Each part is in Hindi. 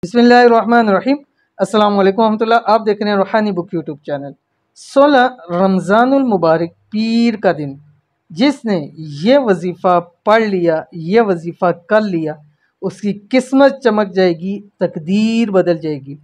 बिस्मिल्लाहिर्रहमानिर्रहीम। अस्सलाम वालेकुम रहमतुल्लाह। आप देख रहे हैं रूहानी बुक यूट्यूब चैनल। 16 रमज़ानुल मुबारक पीर का दिन, जिसने ये वजीफ़ा पढ़ लिया, ये वजीफ़ा कर लिया, उसकी किस्मत चमक जाएगी, तकदीर बदल जाएगी,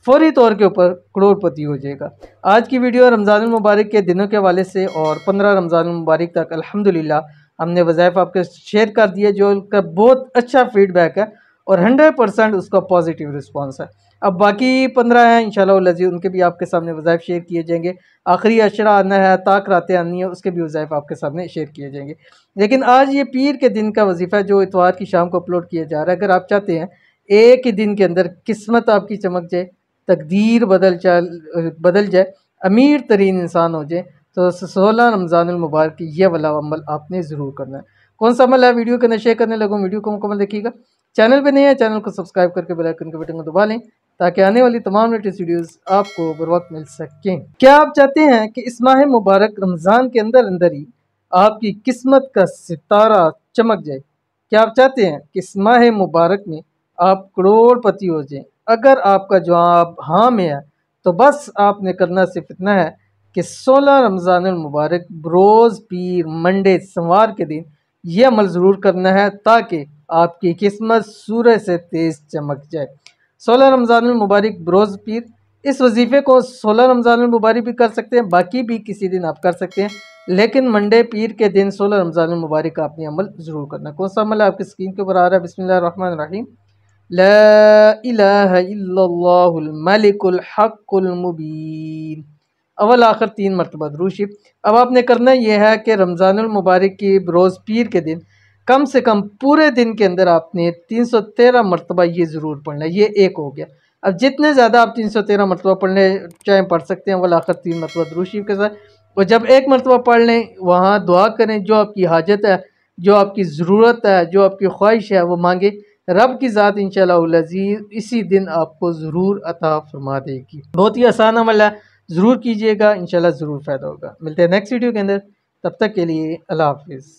फौरी तौर के ऊपर करोड़पति हो जाएगा। आज की वीडियो रमज़ानुल मुबारक के दिनों के हवाले से और 15 रमज़ानुल मुबारक तक अल्हम्दुलिल्लाह हमने वज़ाइफ आपके शेयर कर दिए, जो उनका बहुत अच्छा फीडबैक है और 100% उसका पॉजिटिव रिस्पांस है। अब बाकी 15 हैं इंशाल्लाह लज़ीज़, उनके भी आपके सामने वज़ाइफ शेयर किए जाएंगे। आखिरी अशरा आना है, ताक रातें आनी है, उसके भी वज़ाइफ आपके सामने शेयर किए जाएंगे। लेकिन आज ये पीर के दिन का वजीफ़ा जो इतवार की शाम को अपलोड किया जा रहा है, अगर आप चाहते हैं एक ही दिन के अंदर किस्मत आपकी चमक जाए, तकदीर बदल जाए, अमीर तरीन इंसान हो जाए, तो 16 रमज़ानुल मुबारक की ये वाला अमल आपने ज़रूर करना है। कौन सा अमल है वीडियो के अंदर शेयर करने लगूँ, वीडियो को मुकम्मल देखिएगा। चैनल पे नहीं है, चैनल को सब्सक्राइब करके बेल आइकन के बटन को दबा लें ताकि आने वाली तमाम लेटेस्ट वीडियोस आपको बर वक्त मिल सकें। क्या आप चाहते हैं कि इस माह मुबारक रमज़ान के अंदर अंदर ही आपकी किस्मत का सितारा चमक जाए? क्या आप चाहते हैं कि इस माह मुबारक में आप करोड़पति हो जाएं? अगर आपका जवाब हाँ में है तो बस आपने करना सिर्फ इतना है कि 16 रमज़ानुल मुबारक रोज़ पीर मंडे सोमवार के दिन ये अमल ज़रूर करना है ताकि आपकी किस्मत सूरज से तेज़ चमक जाए। 16 रमज़ानुल मुबारक बरोज़ पीर, इस वजीफ़े को 16 रमज़ानुल मुबारक भी कर सकते हैं, बाकी भी किसी दिन आप कर सकते हैं, लेकिन मंडे पीर के दिन 16 रमज़ानुल मुबारक का आपने अमल ज़रूर करना है। कौन सा अमल है आपकी स्क्रीन के ऊपर आ रहा है? बिस्मिल्लाहिर्रहमानिर्रहीम। ला इलाहा इल्लल्लाहुल मलिकुल हक़्क़ुल मुबीन। अव्वल आखिर 3 मरतबा दुरूद शरीफ। अब आपने करना यह है कि रमज़ानुल मुबारक की बरोज़ पीर के दिन कम से कम पूरे दिन के अंदर आपने 313 मरतबा ये ज़रूर पढ़ना है। ये एक हो गया। अब जितने ज़्यादा आप 313 मरतबा पढ़ने चाहें पढ़ सकते हैं, अव्वल आखिर 3 मरतबा दुरूद शरीफ के साथ। और जब एक मरतबा पढ़ लें वहाँ दुआ करें, जो आपकी हाजत है, जो आपकी ज़रूरत है, जो आपकी ख्वाहिश है, वो मांगे। रब की ज़ात इंशाअल्लाह अज़ीज़ इसी दिन आपको ज़रूर अता फरमा देगी। बहुत ही आसान अमल है, ज़रूर कीजिएगा, इंशाअल्लाह ज़रूर फ़ायदा होगा। मिलते हैं नेक्स्ट वीडियो के अंदर, तब तक के लिए अल्लाह हाफ़िज़।